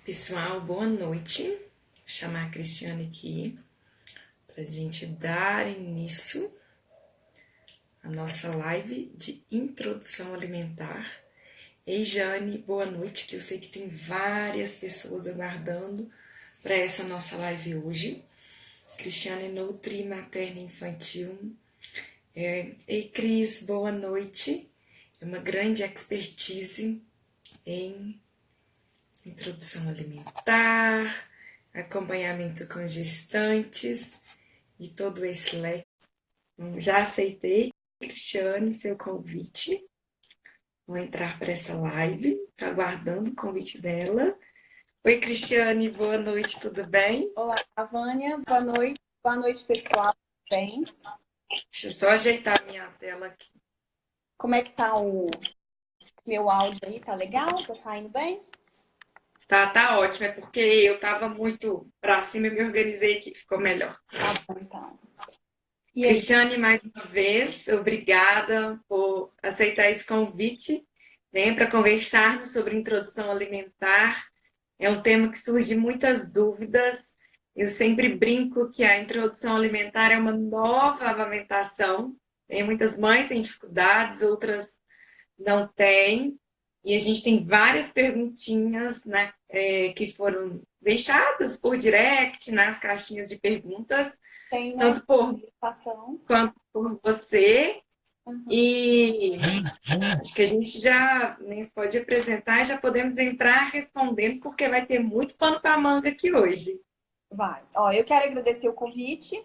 Pessoal, boa noite. Vou chamar a Cristiane aqui para a gente dar início à nossa live de introdução alimentar. Ei, Jane, boa noite, que eu sei que tem várias pessoas aguardando para essa nossa live hoje. Cristiane Nutri Materna Infantil. Ei, Cris, boa noite. É uma grande expertise em introdução alimentar, acompanhamento com gestantes e todo esse leque. Já aceitei, Cristiane, seu convite. Vou entrar para essa live. Estou aguardando o convite dela. Oi, Cristiane, boa noite, tudo bem? Olá, Vânia, boa noite. Boa noite, pessoal. Tudo bem? Deixa eu só ajeitar minha tela aqui. Como é que tá o meu áudio aí? Tá legal? Tá saindo bem? Tá ótimo. É porque eu estava muito para cima e me organizei aqui, ficou melhor. Tá bom, então. E aí? Cristiane, mais uma vez, obrigada por aceitar esse convite, né, para conversarmos sobre introdução alimentar. É um tema que surge muitas dúvidas. Eu sempre brinco que a introdução alimentar é uma nova amamentação. Tem muitas mães têm dificuldades, outras não têm. E a gente tem várias perguntinhas, né, que foram deixadas por direct, nas caixinhas de perguntas, Tem, né? tanto por Participação. quanto por você. Uhum. E acho que a gente já nem se pode apresentar e já podemos entrar respondendo, porque vai ter muito pano para manga aqui hoje. Vai. Ó, eu quero agradecer o convite,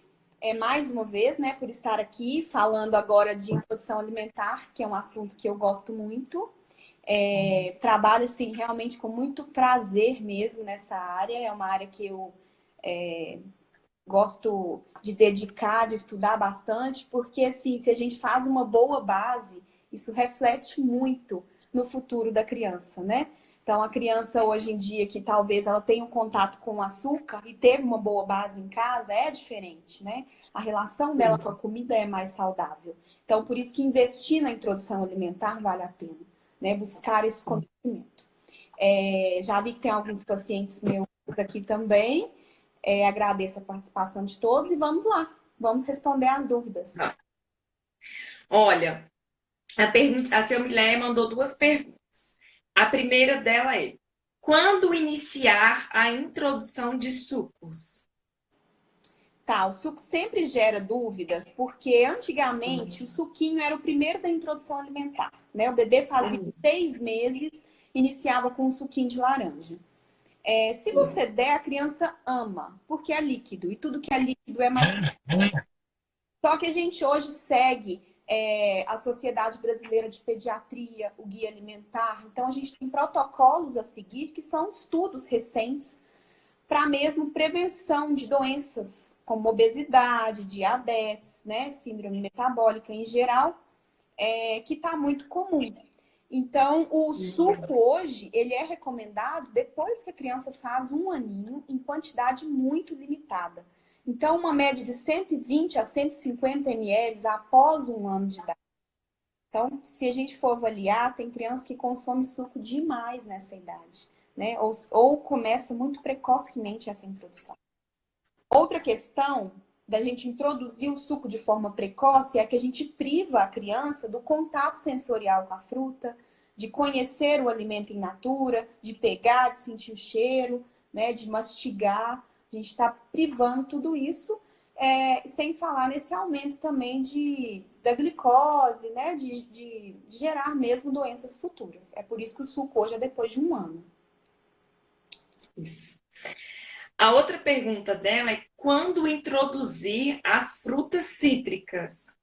mais uma vez, né, por estar aqui falando agora de introdução alimentar, que é um assunto que eu gosto muito. Trabalho, assim, realmente com muito prazer mesmo nessa área. É uma área que eu gosto de dedicar, de estudar bastante, porque assim, se a gente faz uma boa base, isso reflete muito no futuro da criança, né? Então, a criança hoje em dia que talvez ela tenha um contato com o açúcar e teve uma boa base em casa, é diferente, né? A relação dela com a comida é mais saudável. Então, por isso que investir na introdução alimentar vale a pena, né? Buscar esse conhecimento. Já vi que tem alguns pacientes meus aqui também. Agradeço a participação de todos e vamos lá. Vamos responder as dúvidas. Olha, a seu Miléia mandou duas perguntas. A primeira dela é: quando iniciar a introdução de sucos? Tá, o suco sempre gera dúvidas, porque antigamente o suquinho era o primeiro da introdução alimentar, né? O bebê fazia 6 meses, iniciava com um suquinho de laranja. Se você der, a criança ama, porque é líquido, e tudo que é líquido é mais. Só que a gente hoje segue a Sociedade Brasileira de Pediatria, o Guia Alimentar. Então, a gente tem protocolos a seguir que são estudos recentes para mesmo prevenção de doenças como obesidade, diabetes, né, síndrome metabólica em geral, que está muito comum. Então, o suco hoje, ele é recomendado depois que a criança faz 1 aninho, em quantidade muito limitada. Então, uma média de 120 a 150 ml após 1 ano de idade. Então, se a gente for avaliar, tem crianças que consomem suco demais nessa idade, né? Ou começa muito precocemente essa introdução. Outra questão da gente introduzir o suco de forma precoce é que a gente priva a criança do contato sensorial com a fruta, de conhecer o alimento in natura, de pegar, de sentir o cheiro, né, de mastigar. A gente está privando tudo isso, sem falar nesse aumento também da glicose, né, de gerar mesmo doenças futuras. É por isso que o suco hoje é depois de 1 ano. Isso. A outra pergunta dela é: quando introduzir as frutas cítricas?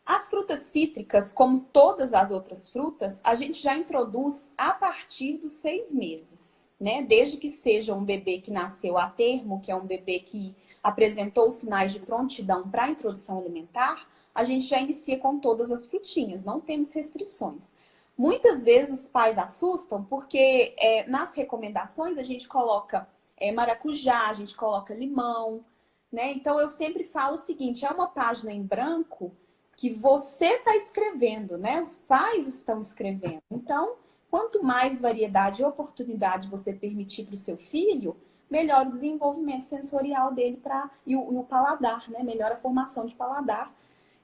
As frutas cítricas, como todas as outras frutas, a gente já introduz a partir dos 6 meses, né? Desde que seja um bebê que nasceu a termo, que é um bebê que apresentou sinais de prontidão para a introdução alimentar, a gente já inicia com todas as frutinhas, não temos restrições. Muitas vezes os pais assustam porque nas recomendações a gente coloca maracujá, a gente coloca limão, né? Então eu sempre falo o seguinte: é uma página em branco que você está escrevendo, né? Os pais estão escrevendo. Então, quanto mais variedade e oportunidade você permitir para o seu filho, melhor o desenvolvimento sensorial dele e o paladar, né? Melhor a formação de paladar.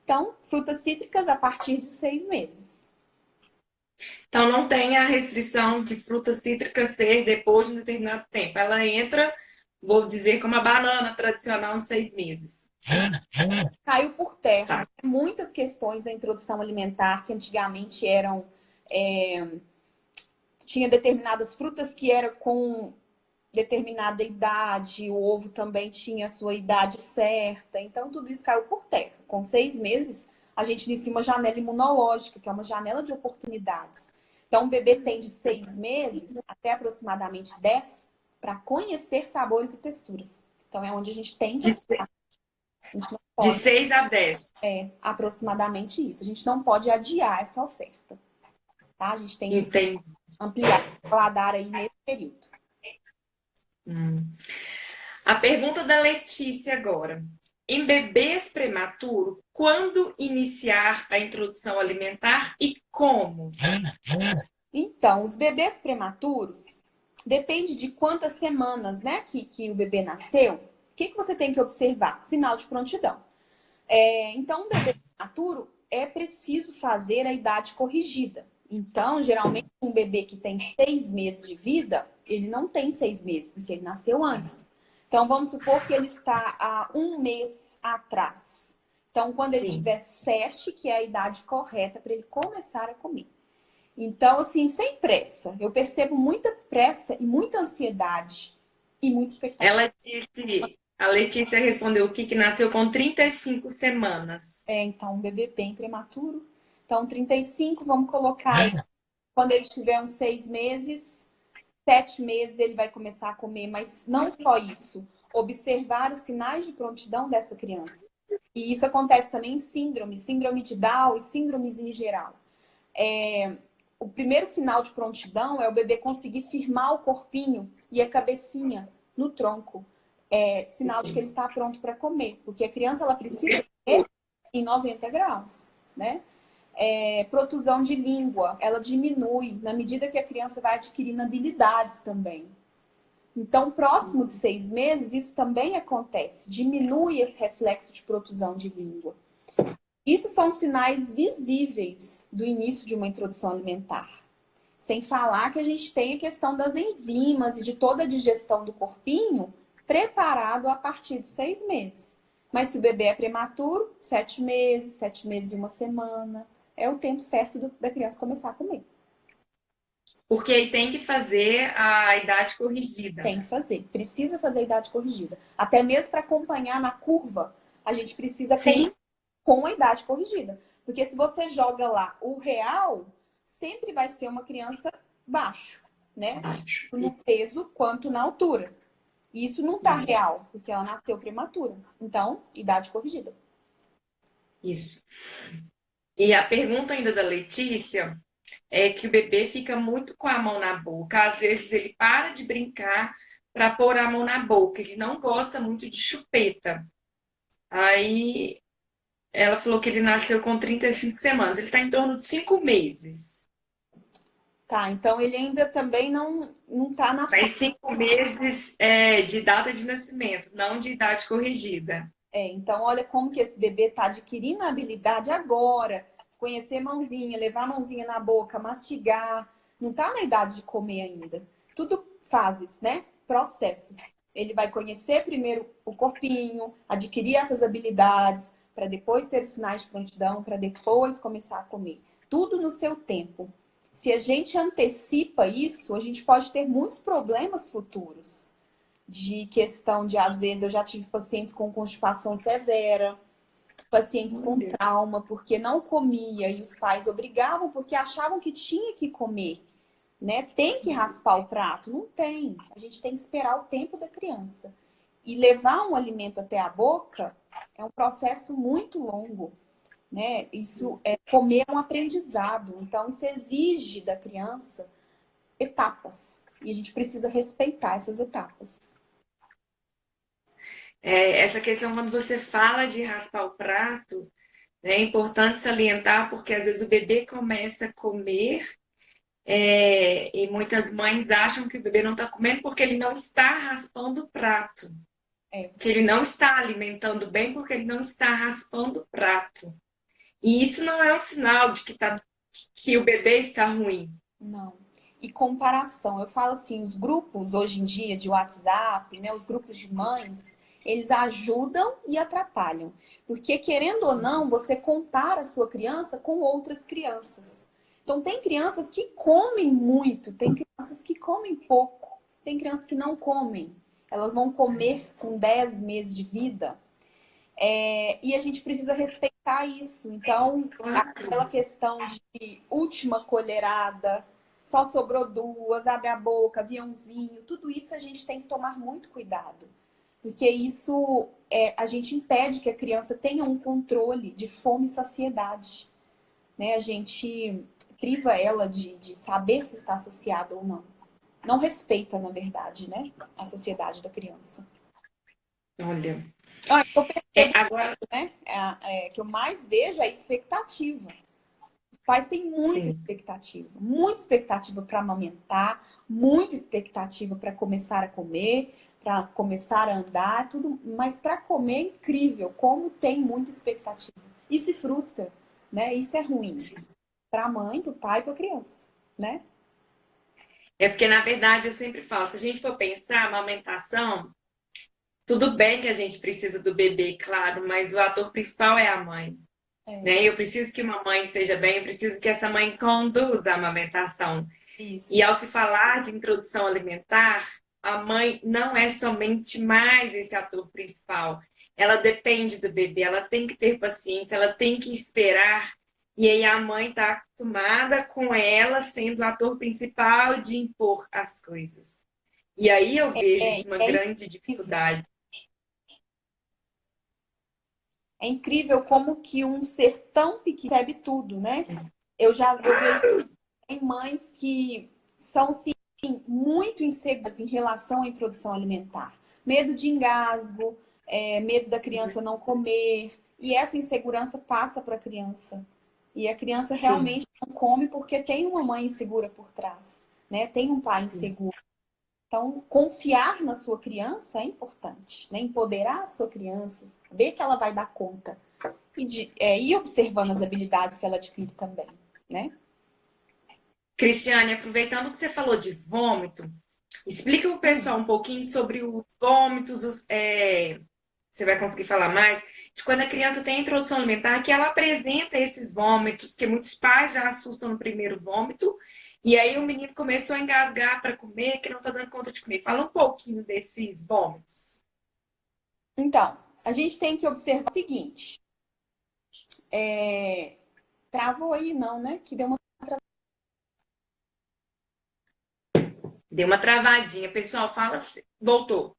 Então, frutas cítricas a partir de 6 meses. Então, não tem a restrição de frutas cítricas ser depois de um determinado tempo. Ela entra, vou dizer, como a banana tradicional, em 6 meses. Caiu por terra. Tá. Muitas questões da introdução alimentar que antigamente eram... tinha determinadas frutas que eram com determinada idade, o ovo também tinha a sua idade certa, então tudo isso caiu por terra. Com 6 meses, a gente inicia uma janela imunológica, que é uma janela de oportunidades. Então, o bebê tem de 6 meses até aproximadamente 10 para conhecer sabores e texturas. Então, é onde a gente tem que estar. De 6 a 10. É aproximadamente isso. A gente não pode adiar essa oferta. Tá? A gente tem que ampliar o paladar aí nesse período. A pergunta da Letícia agora. Em bebês prematuros, quando iniciar a introdução alimentar e como? Então, os bebês prematuros, depende de quantas semanas, né, que o bebê nasceu. O que você tem que observar? Sinal de prontidão. Então, um bebê prematuro é preciso fazer a idade corrigida. Então, geralmente, um bebê que tem 6 meses de vida, ele não tem 6 meses, porque ele nasceu antes. Então, vamos supor que ele está há 1 mês atrás. Então, quando ele tiver 7, que é a idade correta para ele começar a comer. Então, assim, sem pressa. Eu percebo muita pressa e muita ansiedade e muita expectativa. A Letícia respondeu que nasceu com 35 semanas. Então, um bebê bem prematuro. Então, 35, vamos colocar aí. Quando ele tiver uns 6 meses, 7 meses, ele vai começar a comer. Mas não só isso. Observar os sinais de prontidão dessa criança. E isso acontece também em síndrome de Down e síndromes em geral. O primeiro sinal de prontidão é o bebê conseguir firmar o corpinho e a cabecinha no tronco. É sinal de que ele está pronto para comer. Porque a criança ela precisa comer em 90 graus, né? Protusão de língua, ela diminui na medida que a criança vai adquirindo habilidades também. Então, próximo de 6 meses, isso também acontece. Diminui esse reflexo de protusão de língua. Isso são sinais visíveis do início de uma introdução alimentar. Sem falar que a gente tem a questão das enzimas e de toda a digestão do corpinho preparado a partir de 6 meses. Mas se o bebê é prematuro, 7 meses e 1 semana, é o tempo certo da criança começar a comer. Porque aí tem que fazer a idade corrigida. Tem que fazer, precisa fazer a idade corrigida. Até mesmo para acompanhar na curva, a gente precisa com a idade corrigida. Porque se você joga lá o real, sempre vai ser uma criança baixo, né? No peso quanto na altura. E isso não tá real, porque ela nasceu prematura. Então, idade corrigida. Isso. E a pergunta ainda da Letícia é que o bebê fica muito com a mão na boca. Às vezes ele para de brincar para pôr a mão na boca. Ele não gosta muito de chupeta. Aí ela falou que ele nasceu com 35 semanas. Ele está em torno de 5 meses. Tá, então ele ainda também não tá na fase. Mas 5 meses de data de nascimento, não de idade corrigida. Então olha como que esse bebê tá adquirindo a habilidade agora. Conhecer mãozinha, levar a mãozinha na boca, mastigar. Não tá na idade de comer ainda. Tudo fases, né? Processos. Ele vai conhecer primeiro o corpinho, adquirir essas habilidades, para depois ter os sinais de prontidão, para depois começar a comer. Tudo no seu tempo. Se a gente antecipa isso, a gente pode ter muitos problemas futuros. De questão de, às vezes, eu já tive pacientes com constipação severa, pacientes com trauma, porque não comia e os pais obrigavam porque achavam que tinha que comer. Né? Tem que raspar o prato? Não tem. A gente tem que esperar o tempo da criança. E levar um alimento até a boca é um processo muito longo. Né? Isso comer é um aprendizado. Então, isso exige da criança etapas. E a gente precisa respeitar essas etapas. Essa questão, quando você fala de raspar o prato, é importante salientar, porque às vezes o bebê começa a comer E muitas mães acham que o bebê não está comendo porque ele não está raspando o prato. Que ele não está alimentando bem porque ele não está raspando o prato. E isso não é um sinal de que o bebê está ruim. Não. E comparação, eu falo assim, os grupos hoje em dia de WhatsApp, né, os grupos de mães, eles ajudam e atrapalham. Porque, querendo ou não, você compara a sua criança com outras crianças. Então, tem crianças que comem muito, tem crianças que comem pouco, tem crianças que não comem. Elas vão comer com 10 meses de vida. E a gente precisa respeitar isso. Então, aquela questão de última colherada, só sobrou duas, abre a boca, aviãozinho, tudo isso a gente tem que tomar muito cuidado. Porque isso a gente impede que a criança tenha um controle de fome e saciedade. Né? A gente priva ela de saber se está saciada ou não. Não respeita, na verdade, né? A saciedade da criança. Olha. Eu percebo, Agora, né? Que eu mais vejo é a expectativa. Os pais têm muita expectativa para amamentar, muita expectativa para começar a comer, para começar a andar, tudo, mas para comer é incrível, como tem muita expectativa. E se frustra, né? Isso é ruim para a mãe, para o pai, para a criança, né? é porque, na verdade, eu sempre falo, se a gente for pensar, a amamentação, tudo bem que a gente precisa do bebê, claro, mas o ator principal é a mãe. Né? Eu preciso que uma mãe esteja bem, eu preciso que essa mãe conduza a amamentação. Isso. E ao se falar de introdução alimentar, a mãe não é somente mais esse ator principal. Ela depende do bebê, ela tem que ter paciência, ela tem que esperar. E aí a mãe está acostumada com ela sendo o ator principal de impor as coisas. E aí eu vejo isso uma grande dificuldade. É incrível como que um ser tão pequeno recebe tudo, né? Eu vejo tem mães que são assim, muito inseguras em relação à introdução alimentar. Medo de engasgo, medo da criança não comer. E essa insegurança passa para a criança. E a criança realmente não come porque tem uma mãe insegura por trás, né? Tem um pai inseguro. Então, confiar na sua criança é importante, né? Empoderar a sua criança, ver que ela vai dar conta. E ir observando as habilidades que ela adquire também, né? Cristiane, aproveitando que você falou de vômito, explica para o pessoal um pouquinho sobre os vômitos, você vai conseguir falar mais, de quando a criança tem introdução alimentar, que ela apresenta esses vômitos, que muitos pais já assustam no primeiro vômito, e aí o menino começou a engasgar para comer, que não está dando conta de comer. Fala um pouquinho desses vômitos. Então, a gente tem que observar o seguinte. Travou aí, não, né? Que deu uma. Deu uma travadinha. Pessoal, fala assim. Voltou.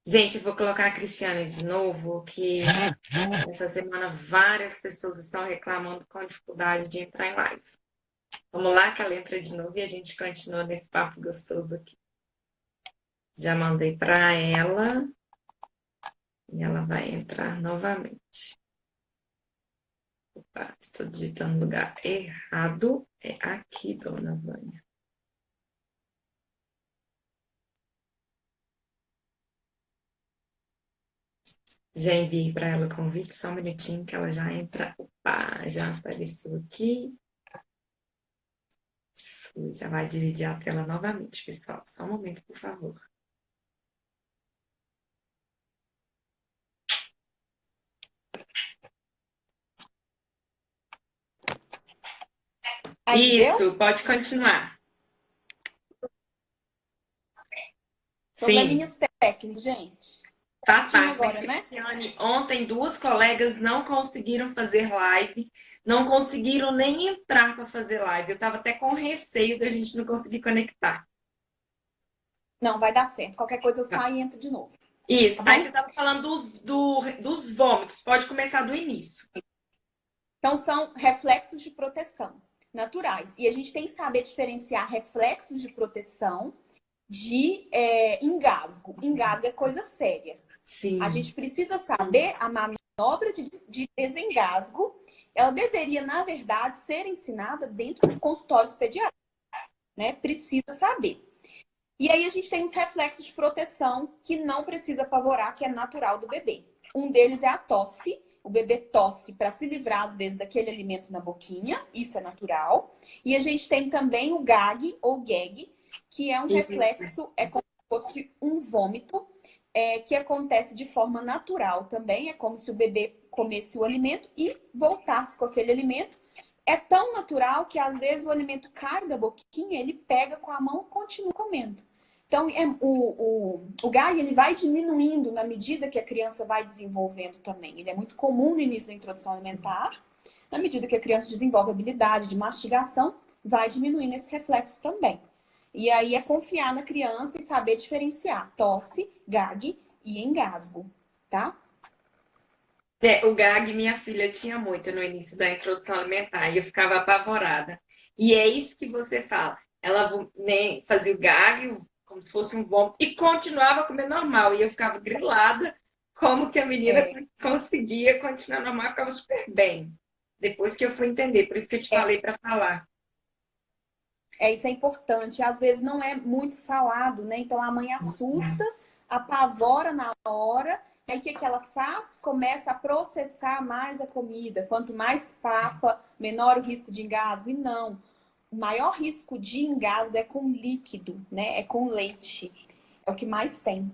Gente, eu vou colocar a Cristiane de novo, que essa semana várias pessoas estão reclamando com dificuldade de entrar em live. Vamos lá, que ela entra de novo e a gente continua nesse papo gostoso aqui. Já mandei para ela e ela vai entrar novamente. Opa, estou digitando no lugar errado. É aqui, dona Vânia. Já enviei para ela o convite, só um minutinho que ela já entra. Opa, já apareceu aqui. Já vai dividir a tela novamente, pessoal. Só um momento, por favor. Aí deu? Isso, pode continuar. Sim, Probleminhas técnicos, gente. tá Tinha fácil. Mas, agora, né? Cristiane, ontem duas colegas não conseguiram fazer live, não conseguiram nem entrar para fazer live. Eu estava até com receio da gente não conseguir conectar. Não, vai dar certo. Qualquer coisa eu saio e entro de novo. Isso. Tá Aí você bom? estava falando dos vômitos. Pode começar do início. Então, são reflexos de proteção naturais. E a gente tem que saber diferenciar reflexos de proteção de engasgo. Engasgo é coisa séria. A Sim. gente precisa saber a manobra de desengasgo. Ela deveria, na verdade, ser ensinada dentro dos consultórios pediátricos, né? Precisa saber. E aí a gente tem os reflexos de proteção que não precisa apavorar, que é natural do bebê. Um deles é a tosse. O bebê tosse para se livrar, às vezes, daquele alimento na boquinha. Isso é natural. E a gente tem também o gag ou gag, que é um reflexo, é como se fosse um vômito, que acontece de forma natural também. É como se o bebê comesse o alimento e voltasse com aquele alimento. É tão natural que, às vezes, o alimento cai da boquinha, ele pega com a mão e continua comendo. Então, o gag ele vai diminuindo na medida que a criança vai desenvolvendo também. Ele é muito comum no início da introdução alimentar. Na medida que a criança desenvolve habilidade de mastigação, vai diminuindo esse reflexo também. E aí é confiar na criança e saber diferenciar tosse, gag e engasgo, tá? O gag, minha filha tinha muito no início da introdução alimentar e eu ficava apavorada. E é isso que você fala. Ela né, fazia o gag, como se fosse um vômito, e continuava a comer normal. E eu ficava grilada como que a menina É, conseguia continuar normal, ficava super bem. Depois que eu fui entender, por isso que eu te é, falei para falar. isso é importante. Às vezes não é muito falado, né? Então a mãe assusta, apavora na hora. E aí o que que ela faz? Começa a processar mais a comida. Quanto mais papa, menor o risco de engasgo. E não. O maior risco de engasgo é com líquido, né? É com leite. É o que mais tem.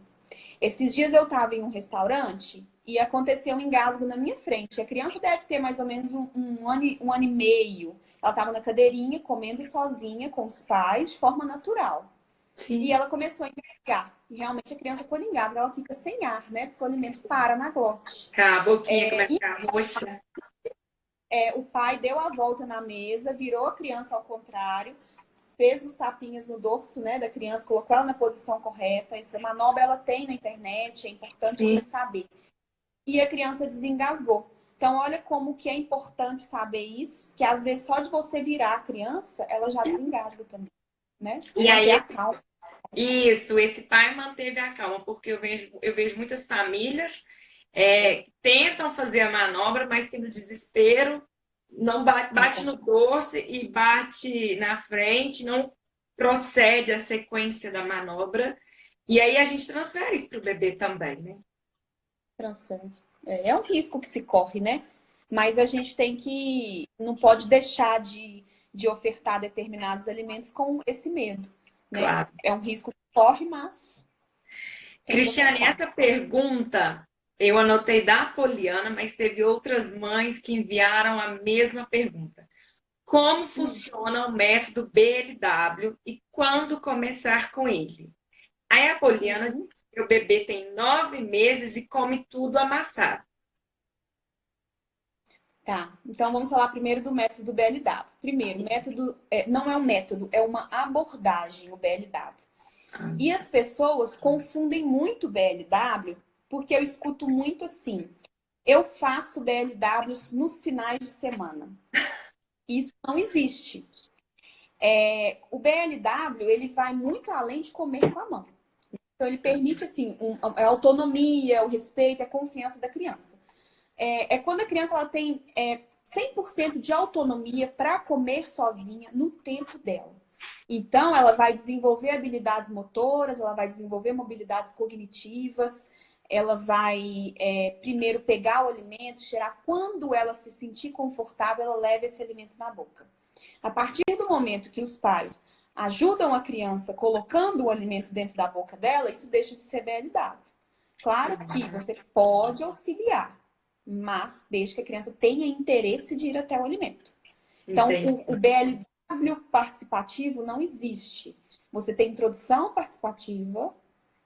Esses dias eu estava em um restaurante e aconteceu um engasgo na minha frente. A criança deve ter mais ou menos um ano e meio. Ela estava na cadeirinha, comendo sozinha com os pais, de forma natural. E Sim. ela começou a engasgar. E realmente a criança, quando engasga, ela fica sem ar, né? Porque o alimento para na glote. A boquinha começa a ficar roxa. O pai deu a volta na mesa, virou a criança ao contrário, fez os tapinhos no dorso, né, da criança, colocou ela na posição correta. Essa manobra ela tem na internet, é importante a Sim. gente saber. E a criança desengasgou. Então, olha como que é importante saber isso, que às vezes só de você virar a criança, ela já desengasga também, né? E Manter aí a calma. isso, esse pai manteve a calma, porque eu vejo muitas famílias tentam fazer a manobra, mas que no desespero não Não bate no consegue dorso e bate na frente, não procede a sequência da manobra. E aí a gente transfere isso para o bebê também, né? transferir. É um risco que se corre, né? Mas a gente tem que, não pode deixar de ofertar determinados alimentos com esse medo, né? Claro. É um risco que corre, mas tem que Cristiane, ofertar. essa pergunta eu anotei da Poliana, mas teve outras mães que enviaram a mesma pergunta. Como funciona o método BLW e quando começar com ele? Aí a Poliana Uhum. disse que o bebê tem 9 meses e come tudo amassado. Tá, então vamos falar primeiro do método BLW. Primeiro, método não é um método, é uma abordagem, o BLW. E as pessoas confundem muito o BLW, porque eu escuto muito assim: eu faço BLWs nos finais de semana. Isso não existe. O BLW ele vai muito além de comer com a mão. Então ele permite assim a autonomia, o respeito, a confiança da criança. Quando a criança ela tem 100% de autonomia para comer sozinha no tempo dela. Então, ela vai desenvolver habilidades motoras, ela vai desenvolver mobilidades cognitivas, ela vai primeiro pegar o alimento, cheirar. Quando ela se sentir confortável, ela leva esse alimento na boca. A partir do momento que os pais ajudam a criança colocando o alimento dentro da boca dela, isso deixa de ser BLW. Claro que você pode auxiliar, mas desde que a criança tenha interesse de ir até o alimento. Então, o BLW participativo não existe. Você tem introdução participativa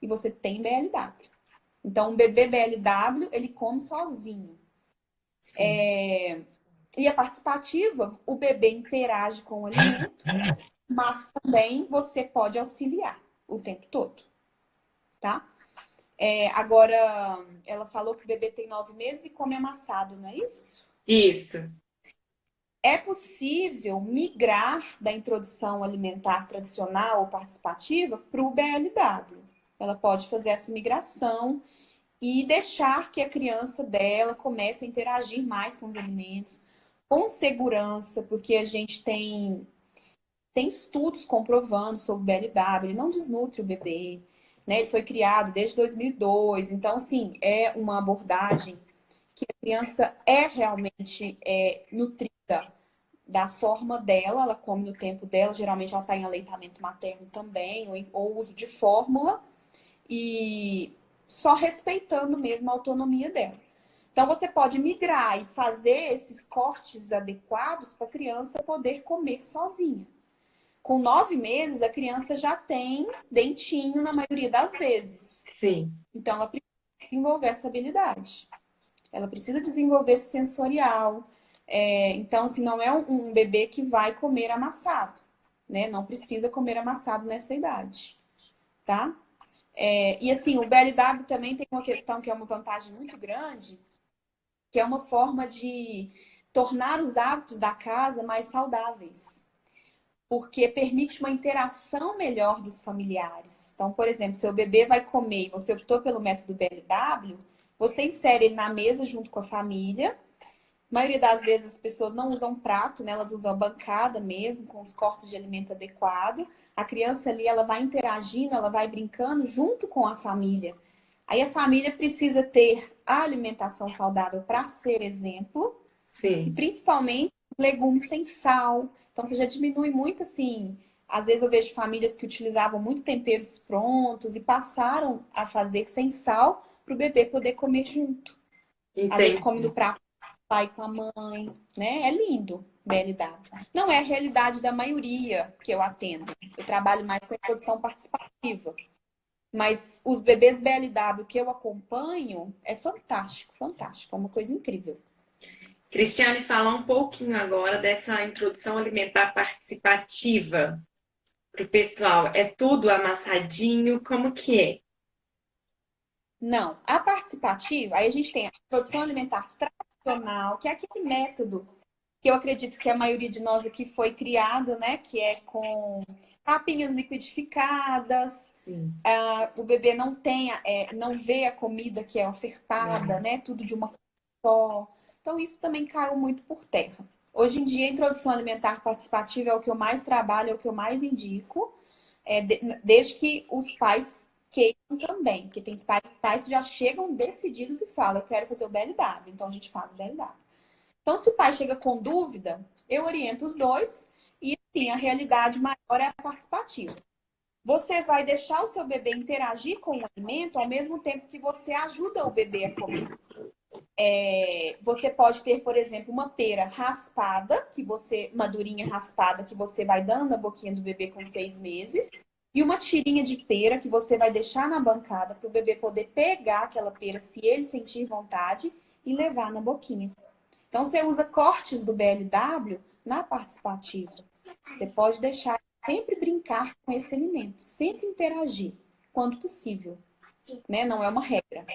e você tem BLW. Então, um bebê BLW, ele come sozinho. E a participativa, o bebê interage com o alimento, mas também você pode auxiliar o tempo todo, tá? Agora, ela falou que o bebê tem 9 meses e come amassado, não é isso? Isso. É possível migrar da introdução alimentar tradicional ou participativa para o BLW. Ela pode fazer essa migração e deixar que a criança dela comece a interagir mais com os alimentos, com segurança, porque a gente tem estudos comprovando sobre o BLW, ele não desnutre o bebê, né? Ele foi criado desde 2002, então, assim, é uma abordagem que a criança é realmente nutrida da forma dela, ela come no tempo dela, geralmente ela está em aleitamento materno também, ou uso de fórmula, e só respeitando mesmo a autonomia dela. Então, você pode migrar e fazer esses cortes adequados para a criança poder comer sozinha. Com 9 meses, a criança já tem dentinho na maioria das vezes. Sim. Então, ela precisa desenvolver essa habilidade. Ela precisa desenvolver esse sensorial. Então, assim, não é um bebê que vai comer amassado, né? Não precisa comer amassado nessa idade, tá? E assim, o BLW também tem uma questão que é uma vantagem muito grande, que é uma forma de tornar os hábitos da casa mais saudáveis. Porque permite uma interação melhor dos familiares. Então, por exemplo, seu bebê vai comer e você optou pelo método BLW, você insere ele na mesa junto com a família. A maioria das vezes as pessoas não usam prato, né? Elas usam bancada mesmo, com os cortes de alimento adequado. A criança ali, ela vai interagindo, ela vai brincando junto com a família. Aí a família precisa ter a alimentação saudável para ser exemplo. E Sim. principalmente legumes sem sal. Então você já diminui muito assim. Às vezes eu vejo famílias que utilizavam muito temperos prontos e passaram a fazer sem sal para o bebê poder comer junto. Às vezes come Entendi. no prato com o pai, com a mãe, né? É lindo, BLW. Não é a realidade da maioria que eu atendo. Eu trabalho mais com a introdução participativa. Mas os bebês BLW que eu acompanho é fantástico, fantástico. É uma coisa incrível. Cristiane, fala um pouquinho agora dessa introdução alimentar participativa para o pessoal. É tudo amassadinho? Como que é? Não, a participativa, aí a gente tem a produção alimentar tradicional, que é aquele método que eu acredito que a maioria de nós aqui foi criada, né? Que é com papinhas liquidificadas, o bebê não tem, não vê a comida que é ofertada, né? Tudo de uma coisa só. Então isso também caiu muito por terra. Hoje em dia, a introdução alimentar participativa é o que eu mais trabalho, é o que eu mais indico, desde que os pais queiram também, porque tem pais que já chegam decididos e falam, eu quero fazer o BLW, então a gente faz o BLW. Então, se o pai chega com dúvida, eu oriento os dois e, sim, a realidade maior é a participativa. Você vai deixar o seu bebê interagir com o alimento ao mesmo tempo que você ajuda o bebê a comer. Você pode ter, por exemplo, uma pera raspada, madurinha raspada, que você vai dando na boquinha do bebê com 6 meses, e uma tirinha de pera que você vai deixar na bancada para o bebê poder pegar aquela pera, se ele sentir vontade, e levar na boquinha. Então, você usa cortes do BLW na participativa. Você pode deixar sempre brincar com esse alimento, sempre interagir, quando possível. Né? Não é uma regra,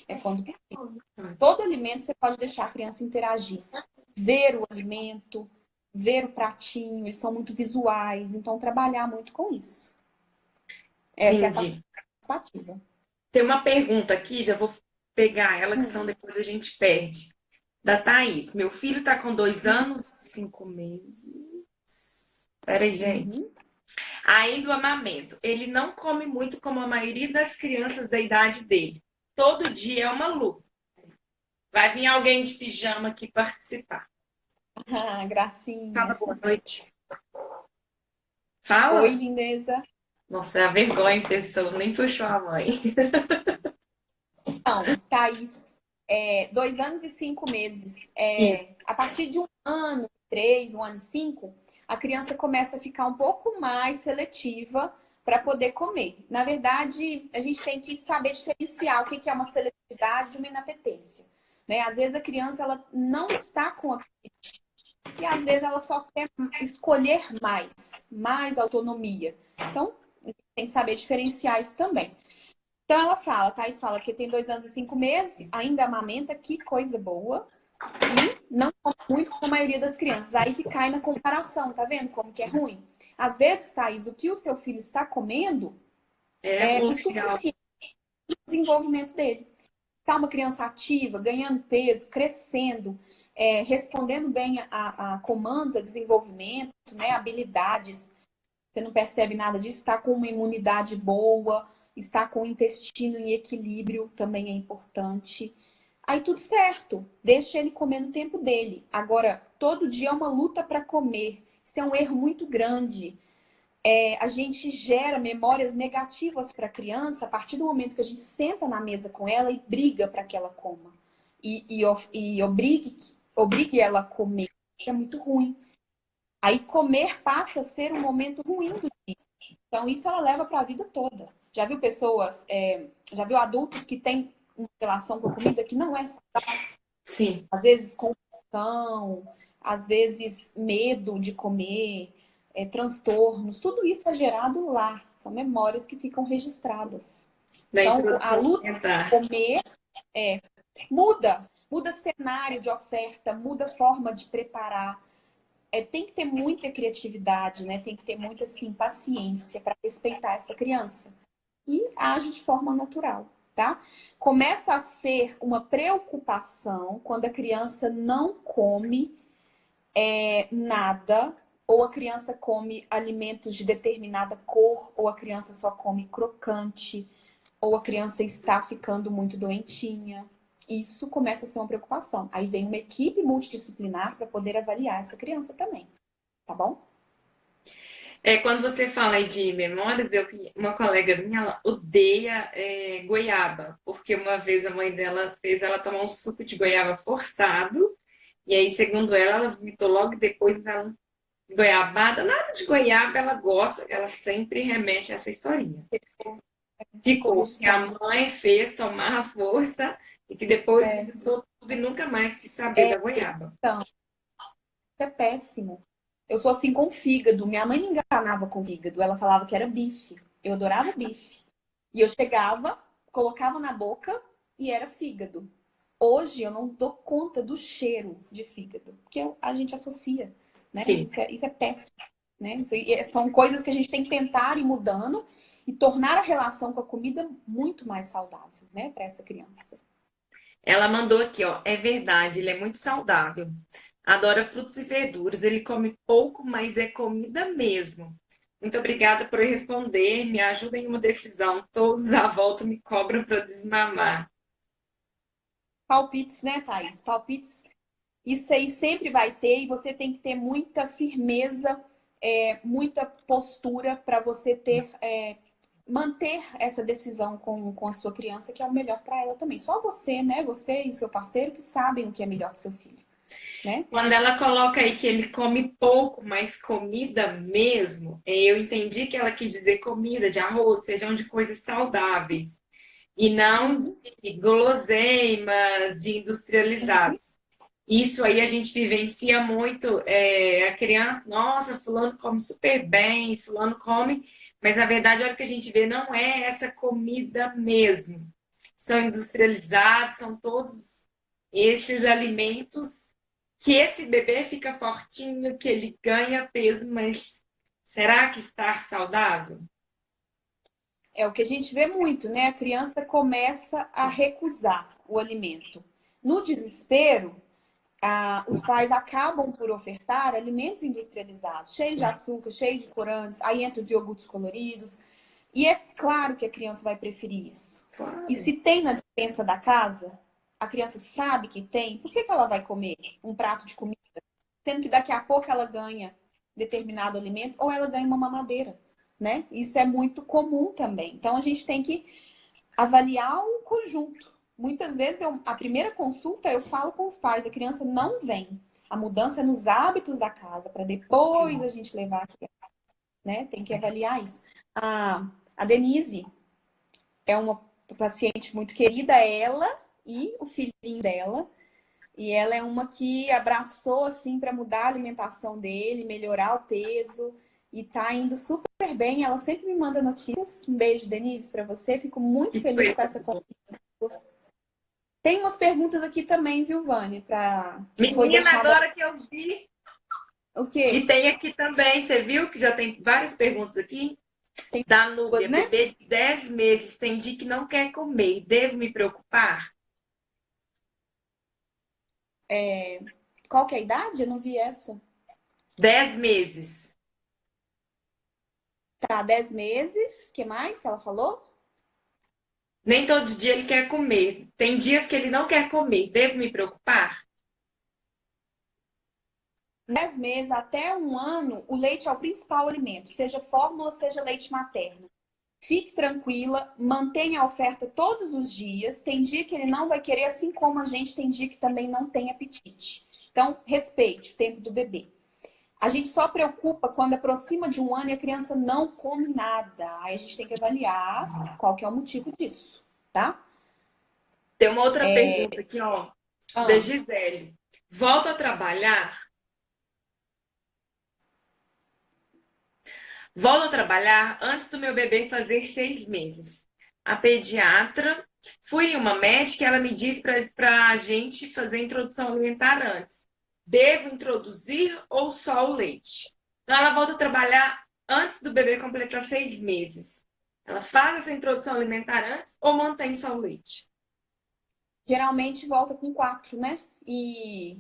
é quando possível. Todo alimento você pode deixar a criança interagir. Ver o alimento, ver o pratinho, eles são muito visuais, então trabalhar muito com isso. Essa é a Entendi. participativa. Tem uma pergunta aqui, já vou pegar ela, que são depois a gente perde. Da Thaís. Meu filho tá com 2 anos, 5 meses. Peraí, gente. Ainda o amamento. Ele não come muito como a maioria das crianças da idade dele. todo dia é uma luta. Vai vir alguém de pijama aqui participar. Ah, gracinha. Fala boa noite. Oi, Fala? lindeza. Nossa, é a vergonha em pessoa, nem puxou a mãe. Então, Thaís, 2 anos e 5 meses. Isso. A partir de 1 ano, 3, 1 ano e 5, a criança começa a ficar um pouco mais seletiva para poder comer. Na verdade, a gente tem que saber diferenciar o que é uma seletividade de uma inapetência. Né? Às vezes a criança ela não está com apetite e às vezes ela só quer escolher mais autonomia. Então, tem que saber diferenciar isso também. Então ela fala, Thaís fala que tem 2 anos e 5 meses, ainda amamenta, que coisa boa. E não come muito com a maioria das crianças. Aí que cai na comparação, tá vendo como que é ruim? Às vezes, Thaís, o que o seu filho está comendo É é o legal. suficiente para o desenvolvimento dele. Está uma criança ativa, ganhando peso, crescendo, respondendo bem a comandos, a desenvolvimento, né, habilidades. Você não percebe nada disso, está com uma imunidade boa, está com o intestino em equilíbrio, também é importante. Aí tudo certo, deixa ele comer no tempo dele. Agora, todo dia é uma luta para comer. Isso é um erro muito grande. A gente gera memórias negativas para a criança a partir do momento que a gente senta na mesa com ela e briga para que ela coma. E obrigue ela a comer. Isso é muito ruim. Aí comer passa a ser um momento ruim do dia. Então, isso ela leva para a vida toda. Já viu pessoas, já viu adultos que têm uma relação com a comida que não é saudável? Sim. Às vezes compulsão, às vezes medo de comer, transtornos. Tudo isso é gerado lá. São memórias que ficam registradas. Da Então, a introdução luta alimentar. por comer muda cenário de oferta, muda forma de preparar. Tem que ter muita criatividade, né? Tem que ter muita assim, paciência para respeitar essa criança. E age de forma natural, tá? Começa a ser uma preocupação quando a criança não come nada, ou a criança come alimentos de determinada cor, ou a criança só come crocante, ou a criança está ficando muito doentinha. Isso começa a ser uma preocupação. Aí vem uma equipe multidisciplinar para poder avaliar essa criança também. Tá bom? Quando você fala aí de memórias, uma colega minha ela odeia goiaba, porque uma vez a mãe dela fez ela tomar um suco de goiaba forçado, e aí, segundo ela vomitou logo depois da goiabada. Nada de goiaba ela gosta, ela sempre remete a essa historinha. Ficou Ficou que a registrado. mãe fez tomar a força e que depois É, vomitou tudo e nunca mais quis saber da goiaba. então, isso é péssimo. Eu sou assim com fígado. Minha mãe me enganava com fígado. Ela falava que era bife. Eu adorava bife. E eu chegava, colocava na boca e era fígado. Hoje eu não dou conta do cheiro de fígado, porque a gente associa, né? Sim. Isso é péssimo, né? São coisas que a gente tem que tentar ir mudando e tornar a relação com a comida muito mais saudável, né, para essa criança. Ela mandou aqui, ó. É verdade, ele é muito saudável. Adora frutas e verduras. Ele come pouco, mas é comida mesmo. Muito obrigada por responder. Me ajuda em uma decisão. Todos à volta me cobram para desmamar. Palpites, né, Thaís? Palpites, isso aí sempre vai ter e você tem que ter muita firmeza, muita postura para você manter essa decisão com a sua criança, que é o melhor para ela também. Só você, né? Você e o seu parceiro que sabem o que é melhor para seu filho, né? Quando ela coloca aí que ele come pouco, mas comida mesmo, eu entendi que ela quis dizer comida de arroz, feijão, de coisas saudáveis. E não Uhum, de guloseimas, de uhum. industrializados. Isso aí a gente vivencia muito. A criança, nossa, fulano come super bem, fulano come, mas na verdade a hora que a gente vê não é essa comida mesmo. São industrializados, são todos esses alimentos que esse bebê fica fortinho, que ele ganha peso, mas será que está saudável? É o que a gente vê muito, né? A criança começa a Sim. recusar o alimento. No desespero, os pais acabam por ofertar alimentos industrializados, cheios de açúcar, cheios de corantes, aí entra os iogurtes coloridos. E é claro que a criança vai preferir isso. E se tem na despensa da casa, a criança sabe que tem, por que que ela vai comer um prato de comida? Sendo que daqui a pouco ela ganha determinado alimento ou ela ganha uma mamadeira, né? Isso é muito comum também. Então a gente tem que avaliar o conjunto. Muitas vezes a primeira consulta eu falo com os pais, a criança não vem. A mudança é nos hábitos da casa, para depois a gente levar a criança, né? Tem que avaliar isso. A Denise é uma paciente muito querida, ela e o filhinho dela. E ela é uma que abraçou, assim, para mudar a alimentação dele, melhorar o peso. E tá indo super bem. Ela sempre me manda notícias. Um beijo, Denise, para você. Fico muito feliz com essa conversa. Tem umas perguntas aqui também, viu, Vânia? Que foi Menina, deixada... agora que eu vi. O E quê? tem aqui também, você viu que já tem várias perguntas aqui? Tem Da duas, Núbia, né? bebê de 10 meses, tem dia que não quer comer. Devo me preocupar? Qual que é a idade? Eu não vi essa. 10 meses. Tá, 10 meses. O que mais que ela falou? Nem todo dia ele quer comer. Tem dias que ele não quer comer. Devo me preocupar? 10 meses até um ano, o leite é o principal alimento, seja fórmula, seja leite materno. Fique tranquila, mantenha a oferta todos os dias. Tem dia que ele não vai querer, assim como a gente tem dia que também não tem apetite. Então, respeite o tempo do bebê. A gente só preocupa quando aproxima de um ano e a criança não come nada. Aí a gente tem que avaliar qual que é o motivo disso, tá? Tem uma outra pergunta aqui, ó, da Ah, Gisele. Volto a trabalhar? Volto a trabalhar antes do meu bebê fazer 6 meses. A pediatra, fui em uma médica e ela me disse para a gente fazer a introdução alimentar antes. Devo introduzir ou só o leite? Então, ela volta a trabalhar antes do bebê completar 6 meses. Ela faz essa introdução alimentar antes ou mantém só o leite? geralmente volta com 4, né? E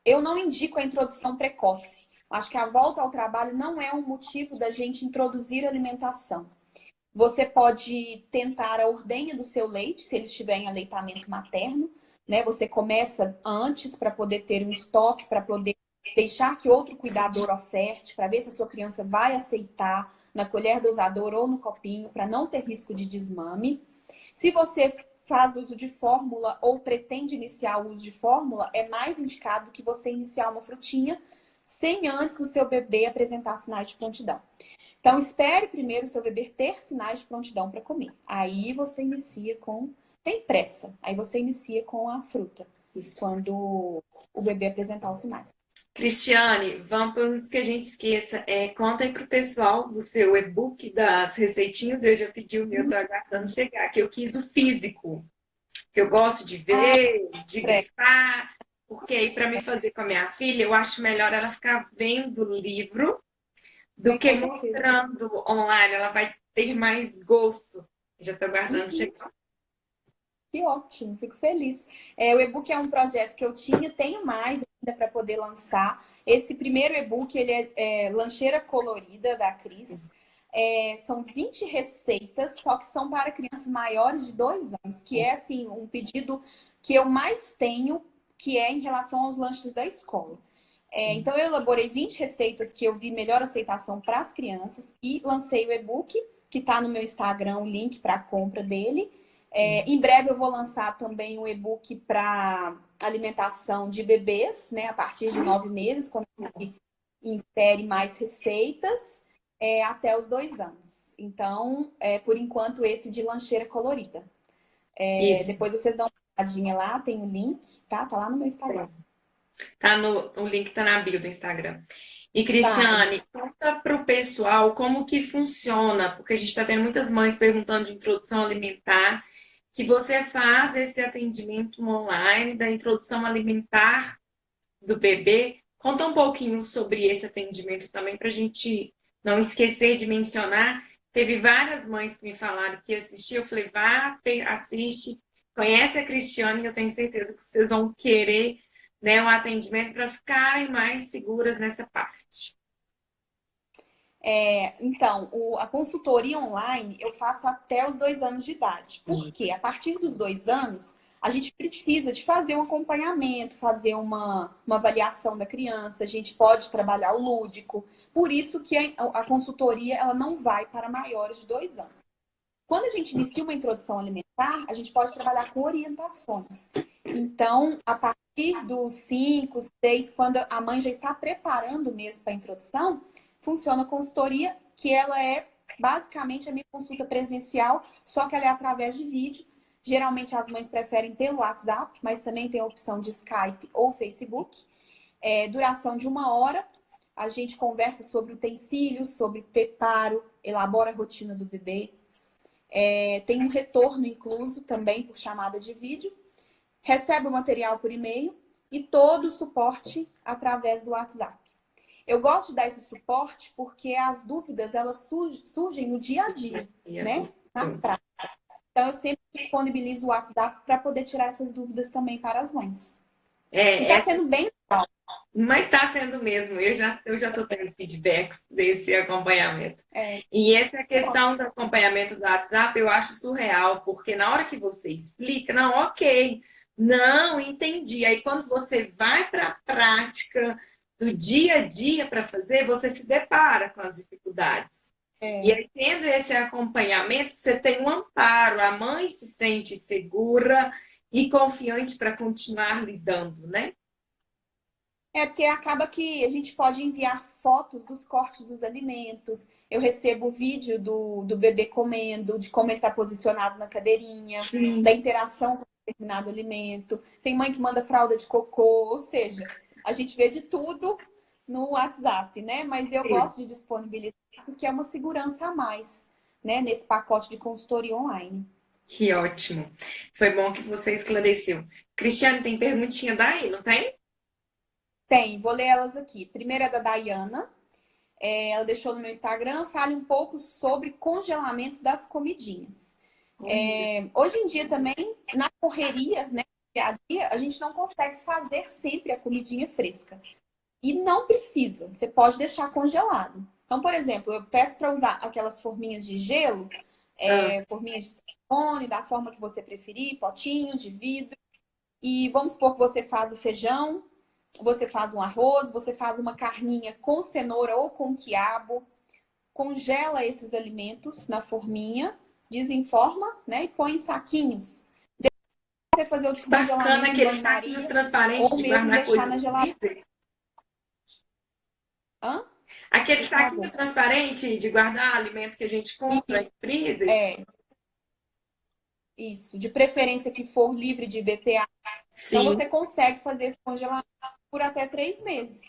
eu não indico a introdução precoce. Acho que a volta ao trabalho não é um motivo da gente introduzir alimentação. Você pode tentar a ordenha do seu leite, se ele estiver em aleitamento materno, né? Você começa antes para poder ter um estoque, para poder deixar que outro cuidador oferte, para ver se a sua criança vai aceitar na colher dosadora ou no copinho, para não ter risco de desmame. Se você faz uso de fórmula ou pretende iniciar o uso de fórmula, é mais indicado que você iniciar uma frutinha sem antes do seu bebê apresentar sinais de prontidão. Então, espere primeiro o seu bebê ter sinais de prontidão para comer. Aí você inicia com... Tem pressa. Aí você inicia com a fruta. Isso. Quando o bebê apresentar os sinais. Cristiane, vamos antes que a gente esqueça, conta aí pro pessoal do seu e-book das receitinhas. Eu já pedi o meu, tô aguardando chegar, que eu quis o físico, que eu gosto de Ah, ver, de pressa. grifar, porque aí para me fazer com a minha filha, eu acho melhor ela ficar vendo o livro do que Com certeza. mostrando online. Ela vai ter mais gosto. Já tô aguardando chegar. Que ótimo, fico feliz. O e-book é um projeto que eu tinha, tenho mais ainda para poder lançar. Esse primeiro e-book, ele é Lancheira Colorida, da Cris. São 20 receitas, só que são para crianças maiores de 2 anos, que é, assim, um pedido que eu mais tenho, que é em relação aos lanches da escola. Então, eu elaborei 20 receitas que eu vi melhor aceitação para as crianças e lancei o e-book, que está no meu Instagram, o link para a compra dele. Em breve eu vou lançar também um e-book para alimentação de bebês, né, a partir de 9 meses, quando a gente insere mais receitas, até os 2 anos. Então, por enquanto, esse de lancheira colorida. Isso. Depois vocês dão uma olhadinha lá, tem o link, tá? Tá lá no meu Instagram. O link tá na bio do Instagram. E Tá, Cristiane, isso. conta para o pessoal como que funciona, porque a gente está tendo muitas mães perguntando de introdução alimentar, que você faz esse atendimento online da introdução alimentar do bebê. Conta um pouquinho sobre esse atendimento também, para a gente não esquecer de mencionar. Teve várias mães que me falaram que assistiam, eu falei, vá, assiste, conhece a Cristiane, eu tenho certeza que vocês vão querer, né, um atendimento para ficarem mais seguras nessa parte. Então, a consultoria online eu faço até os 2 anos de idade. Por quê? A partir dos 2 anos, a gente precisa de fazer um acompanhamento, fazer uma avaliação da criança, a gente pode trabalhar o lúdico. Por isso que a consultoria ela não vai para maiores de 2 anos. Quando a gente inicia uma introdução alimentar, a gente pode trabalhar com orientações. Então, a partir dos 5, 6, quando a mãe já está preparando mesmo para a introdução, funciona a consultoria, que ela é basicamente a minha consulta presencial, só que ela é através de vídeo. Geralmente as mães preferem pelo WhatsApp, mas também tem a opção de Skype ou Facebook. Duração de 1 hora. A gente conversa sobre utensílios, sobre preparo, elabora a rotina do bebê. Tem um retorno incluso também por chamada de vídeo. Recebe o material por e-mail e todo o suporte através do WhatsApp. Eu gosto de dar esse suporte porque as dúvidas elas surgem no dia a dia, né? Na prática. Então, eu sempre disponibilizo o WhatsApp para poder tirar essas dúvidas também para as mães. Está sendo bem legal. Mas está sendo mesmo. Eu já estou tendo feedbacks desse acompanhamento. E essa questão do acompanhamento do WhatsApp eu acho surreal, porque na hora que você explica, não, ok, não, entendi. Aí quando você vai para a prática do dia a dia para fazer, você se depara com as dificuldades. E aí, tendo esse acompanhamento, você tem um amparo, a mãe se sente segura e confiante para continuar lidando, né? Porque acaba que a gente pode enviar fotos dos cortes dos alimentos. Eu recebo vídeo do bebê comendo, de como ele está posicionado na cadeirinha, da interação com determinado alimento. Tem mãe que manda fralda de cocô, ou seja, a gente vê de tudo no WhatsApp, né? Mas eu gosto de disponibilizar porque é uma segurança a mais, né? Nesse pacote de consultoria online. Que ótimo. Foi bom que você esclareceu. Cristiane, tem perguntinha daí, não tem? Tem, vou ler elas aqui. Primeira é da Dayana. Ela deixou no meu Instagram, fale um pouco sobre congelamento das comidinhas. Hoje em dia também, na correria, né, dia a dia, a gente não consegue fazer sempre a comidinha fresca. E não precisa, você pode deixar congelado. Então, por exemplo, eu peço para usar aquelas forminhas de gelo, forminhas de silicone, da forma que você preferir, potinhos de vidro. E vamos supor que você faz o feijão, você faz um arroz, você faz uma carninha com cenoura ou com quiabo, congela esses alimentos na forminha, desenforma, né, e põe em saquinhos. Depois você fazer o descongelamento. Bacana, aqueles saquinhos transparentes de guardar coisas. Aquele saquinho transparente de guardar alimentos que a gente compra em freezer. Isso, de preferência que for livre de BPA. Sim. Então você consegue fazer esse congelamento por até 3 meses.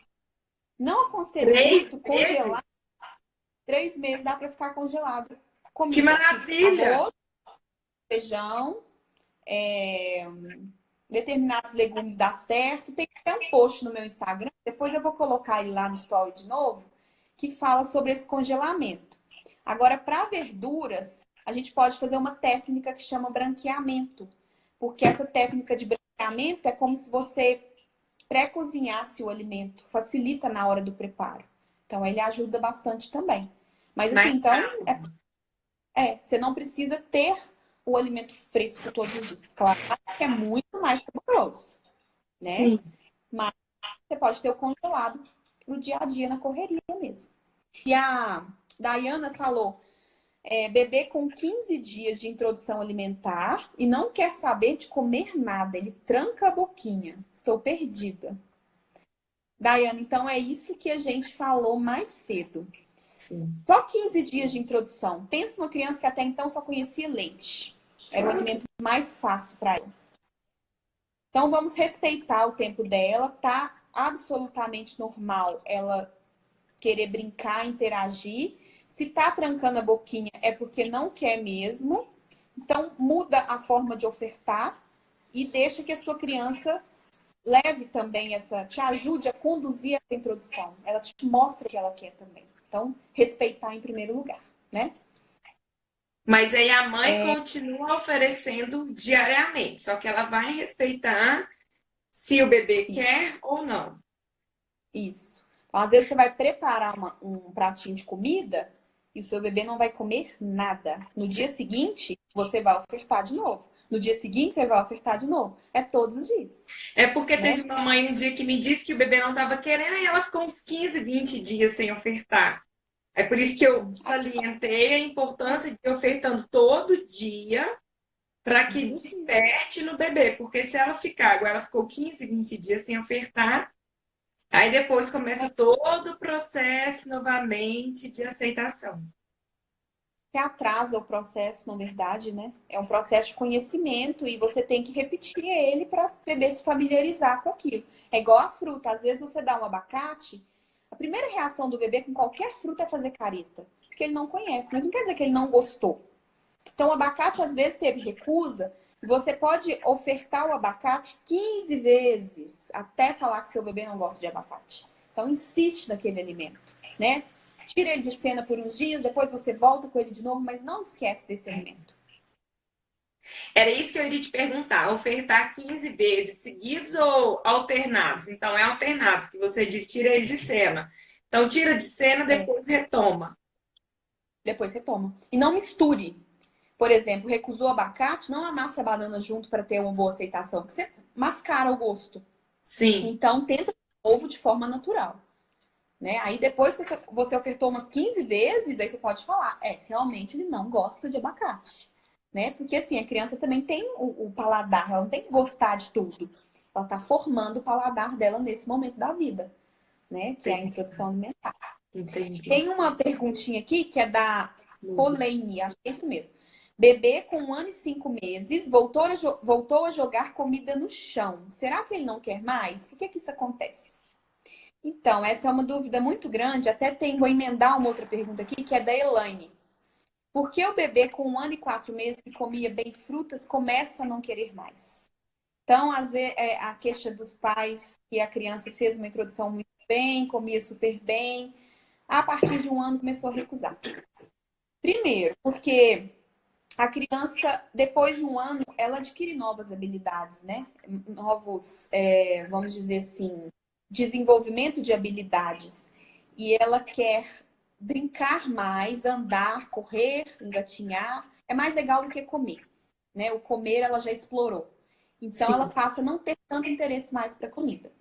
Não aconselho muito congelar. 3 meses dá para ficar congelado. Comida, que maravilha! Tipo arroz, feijão, determinados legumes dá certo. Tem até um post no meu Instagram, depois eu vou colocar ele lá no story de novo, que fala sobre esse congelamento. Agora, para verduras, a gente pode fazer uma técnica que chama branqueamento. Porque essa técnica de branqueamento é como se você pré-cozinhasse o alimento. Facilita na hora do preparo. Então, ele ajuda bastante também. Mas assim, então, você não precisa ter o alimento fresco todos os dias. Claro que é muito mais saboroso, né? Sim. Mas você pode ter o congelado no dia a dia, na correria mesmo. E a Dayana falou, bebê com 15 dias de introdução alimentar e não quer saber de comer nada. Ele tranca a boquinha. Estou perdida. Dayana, então é isso que a gente falou mais cedo. Sim. Só 15 dias de introdução. Pensa uma criança que até então só conhecia leite. Era o alimento mais fácil para ela. Então, vamos respeitar o tempo dela. Tá absolutamente normal ela querer brincar, interagir. Se tá trancando a boquinha, é porque não quer mesmo. Então, muda a forma de ofertar e deixa que a sua criança leve também te ajude a conduzir essa introdução. Ela te mostra o que ela quer também. Então, respeitar em primeiro lugar, né? Mas aí a mãe continua oferecendo diariamente, só que ela vai respeitar se o bebê quer ou não. Isso. Então, às vezes, você vai preparar um pratinho de comida e o seu bebê não vai comer nada. No dia seguinte, você vai ofertar de novo. No dia seguinte, você vai ofertar de novo. É todos os dias, É porque né? teve uma mãe um dia que me disse que o bebê não estava querendo e ela ficou uns 15, 20 dias sem ofertar. É por isso que eu salientei a importância de ir ofertando todo dia para que desperte no bebê. Porque se ela ficar, agora ela ficou 15, 20 dias sem ofertar, aí depois começa todo o processo novamente de aceitação. Você atrasa o processo, na verdade, né? É um processo de conhecimento e você tem que repetir ele para o bebê se familiarizar com aquilo. É igual a fruta. Às vezes você dá um abacate, a primeira reação do bebê com qualquer fruta é fazer careta, porque ele não conhece, mas não quer dizer que ele não gostou. Então, o abacate às vezes teve recusa. Você pode ofertar o abacate 15 vezes até falar que seu bebê não gosta de abacate. Então, insiste naquele alimento, né? Tira ele de cena por uns dias, depois você volta com ele de novo, mas não esquece desse alimento. Era isso que eu iria te perguntar: ofertar 15 vezes seguidos ou alternados? Então, é alternados, que você diz, tira ele de cena. Então, tira de cena, É, depois retoma. depois você toma. E não misture. Por exemplo, recusou abacate, não amasse a banana junto para ter uma boa aceitação, porque você mascara o gosto. Sim. Então, tenta de novo de forma natural. Né? Aí depois que você ofertou umas 15 vezes, aí você pode falar, realmente ele não gosta de abacate. Né? Porque assim, a criança também tem o paladar, ela não tem que gostar de tudo. Ela está formando o paladar dela nesse momento da vida, né? Que é a Entendi. introdução alimentar. Entendi. Tem uma perguntinha aqui que é da Roleine, acho que é isso mesmo. Bebê com 1 ano e 5 meses voltou a jogar comida no chão. Será que ele não quer mais? Por que que isso acontece? Então, essa é uma dúvida muito grande. Até vou emendar uma outra pergunta aqui, que é da Elaine. Por que o bebê com 1 ano e 4 meses que comia bem frutas começa a não querer mais? Então, a queixa dos pais que a criança fez uma introdução muito bem, comia super bem, a partir de 1 ano começou a recusar. Primeiro, porque a criança, depois de 1 ano, ela adquire novas habilidades, né? Novos, vamos dizer assim, desenvolvimento de habilidades. E ela quer brincar mais, andar, correr, engatinhar. É mais legal do que comer, né? O comer ela já explorou. Então ela Sim. passa a não ter tanto interesse mais para comida.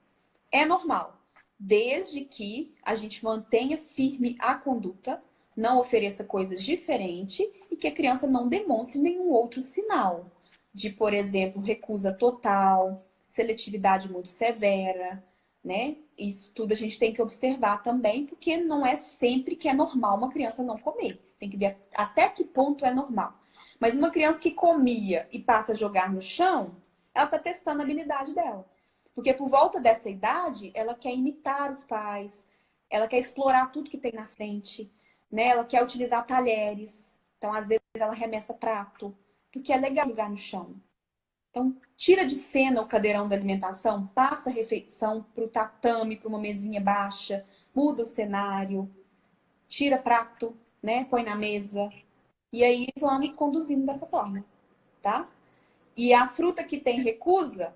É normal, desde que a gente mantenha firme a conduta, não ofereça coisas diferentes e que a criança não demonstre nenhum outro sinal de, por exemplo, recusa total, seletividade muito severa, né? Isso tudo a gente tem que observar também, porque não é sempre que é normal uma criança não comer. Tem que ver até que ponto é normal. Mas uma criança que comia e passa a jogar no chão, ela está testando a habilidade dela. Porque por volta dessa idade, ela quer imitar os pais, ela quer explorar tudo que tem na frente, né? Ela quer utilizar talheres. Então, às vezes, ela arremessa prato, porque é legal jogar no chão. Então, tira de cena o cadeirão da alimentação, passa a refeição para o tatame, para uma mesinha baixa, muda o cenário, tira prato, né? Põe na mesa. E aí vamos conduzindo dessa forma, tá? E a fruta que tem recusa,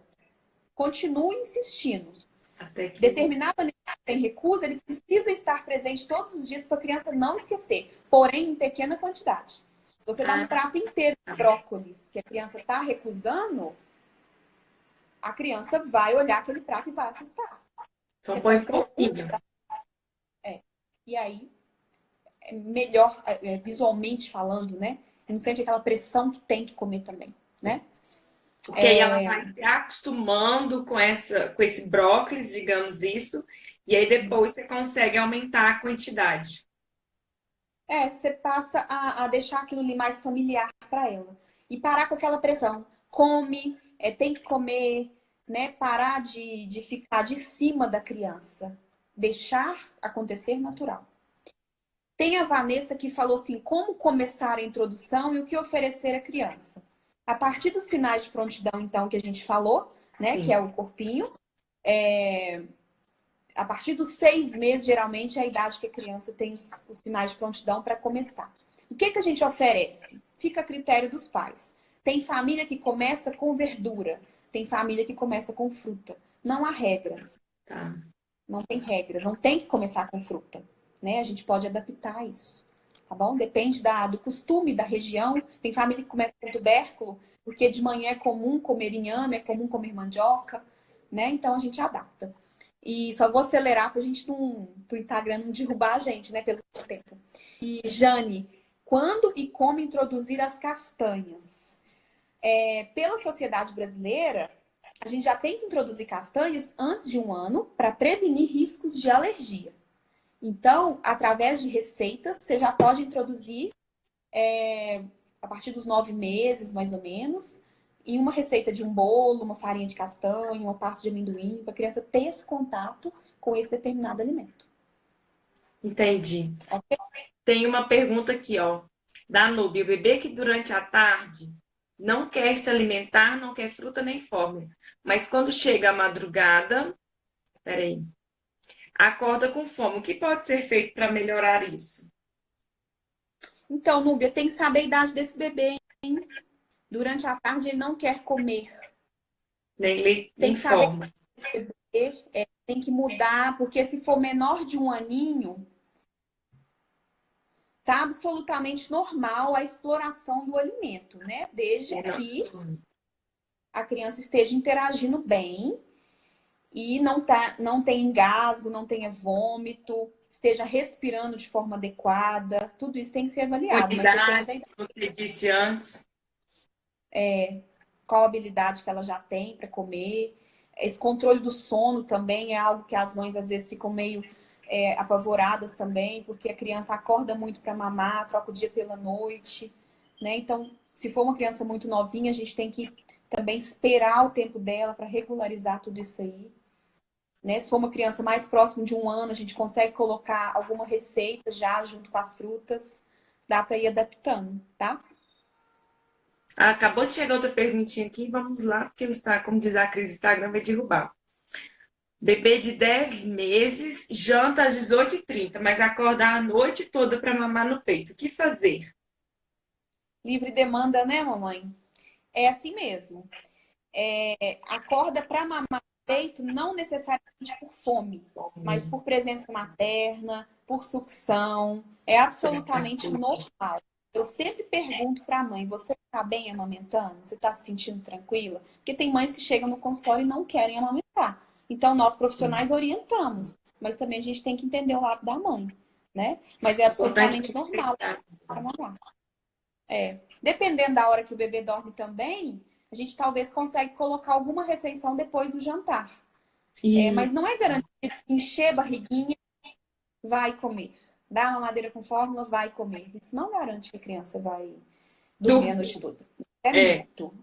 continue insistindo. Até que. Determinado alimento que tem recusa, ele precisa estar presente todos os dias para a criança não esquecer, porém em pequena quantidade. Se você dá um Ah, prato inteiro de brócolis que a criança está recusando, a criança vai olhar aquele prato e vai assustar. só Você põe pode dar um pouquinho. prato. E aí, é melhor, visualmente falando, né? Não sente aquela pressão que tem que comer também, né? Porque aí ela vai se acostumando com esse brócolis, digamos isso, e aí depois você consegue aumentar a quantidade. Você passa a deixar aquilo ali mais familiar para ela. E parar com aquela pressão. Come, tem que comer, né? Parar de ficar de cima da criança. Deixar acontecer natural. Tem a Vanessa que falou assim: como começar a introdução e o que oferecer à criança. A partir dos sinais de prontidão, então, que a gente falou, né? Que é Sim. o corpinho. A partir dos 6 meses, geralmente, é a idade que a criança tem os sinais de prontidão para começar. O que a gente oferece? Fica a critério dos pais. Tem família que começa com verdura, tem família que começa com fruta. Não há regras. Tá. Não tem regras, não tem que começar com fruta, né? A gente pode adaptar isso, tá bom? Depende do costume da região. Tem família que começa com tubérculo, porque de manhã é comum comer inhame, é comum comer mandioca, né? Então a gente adapta. E só vou acelerar para a gente não, pro Instagram não derrubar a gente, né? Pelo tempo. E Jane, quando e como introduzir as castanhas? Pela sociedade brasileira, a gente já tem que introduzir castanhas antes de 1 ano para prevenir riscos de alergia. Então, através de receitas, você já pode introduzir a partir dos 9 meses, mais ou menos, em uma receita de um bolo, uma farinha de castanha, uma pasta de amendoim, para a criança ter esse contato com esse determinado alimento. Entendi. Ok? Tem uma pergunta aqui, ó, da Nubia. O bebê que durante a tarde não quer se alimentar, não quer fruta nem fórmula, mas quando chega a madrugada, peraí, acorda com fome. O que pode ser feito para melhorar isso? Então, Núbia, tem que saber a idade desse bebê, hein? Durante a tarde ele não quer comer. Nem leite, Tem nem que saber forma. desse bebê, tem que mudar, porque se for menor de 1 aninho, tá absolutamente normal a exploração do alimento, né? Desde que a criança esteja interagindo bem e não tenha engasgo, não tenha vômito, esteja respirando de forma adequada. Tudo isso tem que ser avaliado, mas depende da Quantidade, idade. que você disse antes. Qual habilidade que ela já tem para comer. Esse controle do sono também é algo que as mães às vezes ficam meio apavoradas também, porque a criança acorda muito para mamar, troca o dia pela noite, né? Então, se for uma criança muito novinha, a gente tem que também esperar o tempo dela para regularizar tudo isso aí. Né? Se for uma criança mais próxima de 1 ano, a gente consegue colocar alguma receita já junto com as frutas. Dá para ir adaptando, tá? Acabou de chegar outra perguntinha aqui. Vamos lá, porque está, como diz a Cris, o Instagram vai derrubar. Bebê de 10 meses, janta às 18h30, mas acorda a noite toda para mamar no peito. O que fazer? Livre demanda, né, mamãe? É assim mesmo. Acorda para mamar no peito não necessariamente por fome, mas por presença materna, por sucção. É absolutamente normal. Eu sempre pergunto para a mãe: você está bem amamentando? Você está se sentindo tranquila? Porque tem mães que chegam no consultório e não querem amamentar. Então, nós profissionais orientamos, mas também a gente tem que entender o lado da mãe, né? Mas é Importante absolutamente normal respeitar. para mamar. Dependendo da hora que o bebê dorme também, a gente talvez consiga colocar alguma refeição depois do jantar. E Mas não é garantido que encher a barriguinha, vai comer. Dar uma mamadeira com fórmula, vai comer. Isso não garante que a criança vai dormir a noite dormir. toda. É É. mito.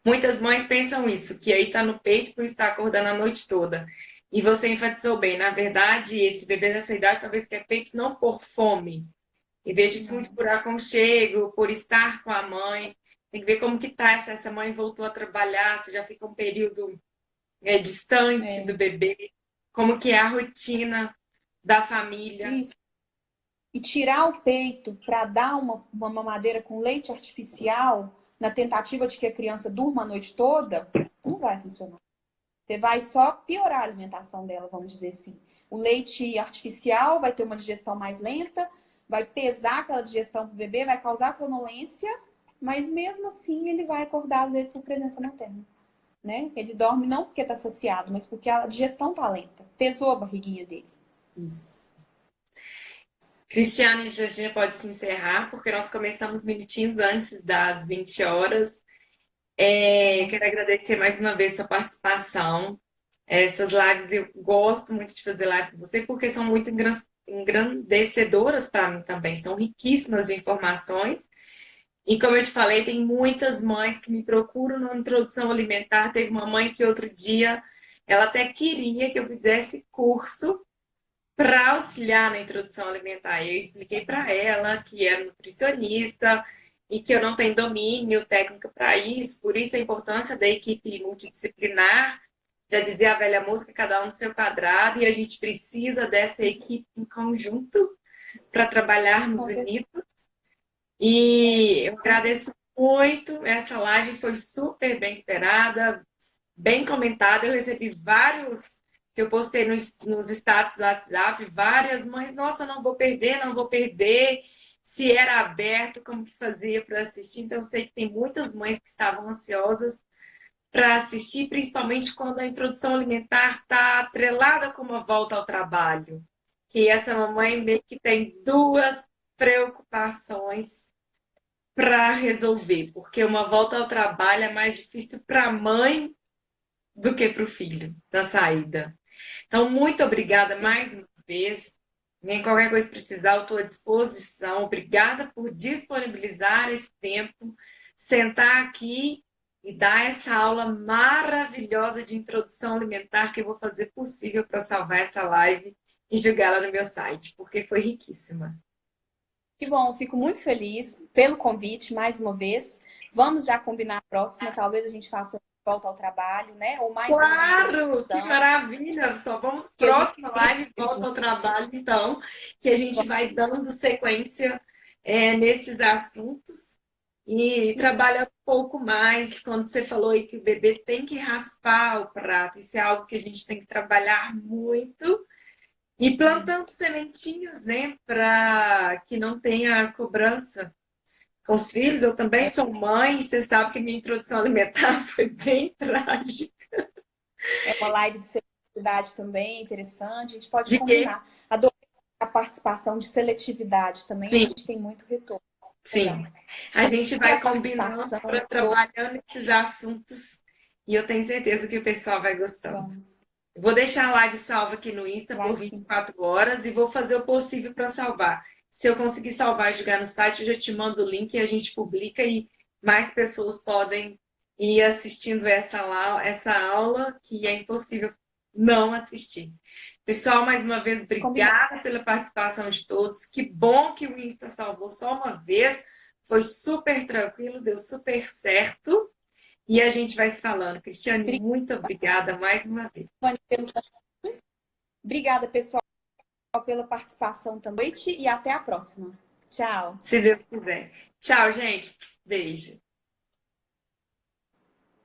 Muitas mães pensam isso, que aí está no peito por estar acordando a noite toda. E você enfatizou bem, na verdade, esse bebê nessa idade talvez tenha feito não por fome. E vejo isso muito Não. por aconchego, por estar com a mãe. Tem que ver como que tá, se essa mãe voltou a trabalhar, se já fica um período distante do É. bebê, como que é a rotina da família. Isso. E tirar o peito para dar uma mamadeira com leite artificial, na tentativa de que a criança durma a noite toda, não vai funcionar. Você vai só piorar a alimentação dela, vamos dizer assim. O leite artificial vai ter uma digestão mais lenta, vai pesar aquela digestão para o bebê, vai causar sonolência, mas mesmo assim ele vai acordar às vezes por presença materna. Né? Ele dorme não porque está saciado, mas porque a digestão está lenta. Pesou a barriguinha dele. Isso. Cristiane e Georgina pode se encerrar, porque nós começamos minutinhos antes das 20 horas. Quero agradecer mais uma vez sua participação. Essas lives, eu gosto muito de fazer live com você, porque são muito engrandecedoras para mim também. São riquíssimas de informações. E como eu te falei, tem muitas mães que me procuram na introdução alimentar. Teve uma mãe que outro dia, ela até queria que eu fizesse curso para auxiliar na introdução alimentar. E eu expliquei para ela que era nutricionista e que eu não tenho domínio técnico para isso, por isso a importância da equipe multidisciplinar. Já dizia a velha música, cada um do seu quadrado, e a gente precisa dessa equipe em conjunto para trabalharmos unidos. E eu agradeço muito, essa live foi super bem esperada, bem comentada, eu recebi vários que eu postei nos status do WhatsApp, várias mães, nossa, não vou perder, não vou perder. Se era aberto, como que fazia para assistir? Então, eu sei que tem muitas mães que estavam ansiosas para assistir, principalmente quando a introdução alimentar está atrelada com uma volta ao trabalho. Que essa mamãe meio que tem duas preocupações para resolver, porque uma volta ao trabalho é mais difícil para a mãe do que para o filho, na saída. Então, muito obrigada mais uma vez. Nem qualquer coisa precisar, eu estou à disposição. Obrigada por disponibilizar esse tempo, sentar aqui e dar essa aula maravilhosa de introdução alimentar que eu vou fazer possível para salvar essa live e jogá-la no meu site, porque foi riquíssima. Que bom, fico muito feliz pelo convite mais uma vez. Vamos já combinar a próxima, talvez a gente faça volta ao trabalho, né? Ou mais uma de Claro, que introdução. maravilha! Só vamos Que a gente próxima live, volta ao trabalho, então, que a gente vai dando sequência nesses assuntos e trabalha um pouco mais. Quando você falou aí que o bebê tem que raspar o prato, isso é algo que a gente tem que trabalhar muito e plantando sementinhos, né, para que não tenha cobrança com os filhos. Eu também sou mãe, você sabe que minha introdução alimentar foi bem trágica. É uma live de seletividade também, interessante. A gente pode De quê? combinar. Adorei a participação de seletividade também, a Sim, gente tem muito retorno. Legal. sim. A gente E a vai combinando participação para trabalhando esses assuntos e eu tenho certeza que o pessoal vai gostando. vamos. Eu vou deixar a live salva aqui no Insta Vai por sim. 24 horas e vou fazer o possível para salvar. Se eu conseguir salvar e jogar no site, eu já te mando o link e a gente publica e mais pessoas podem ir assistindo essa aula que é impossível não assistir. Pessoal, mais uma vez, Combinado. obrigada pela participação de todos. Que bom que o Insta salvou só uma vez. Foi super tranquilo, deu super certo. E a gente vai se falando. Cristiane, muito obrigada mais uma vez. Obrigada, pessoal, pela participação também e até a próxima. Tchau. Se Deus quiser. Tchau, gente. Beijo.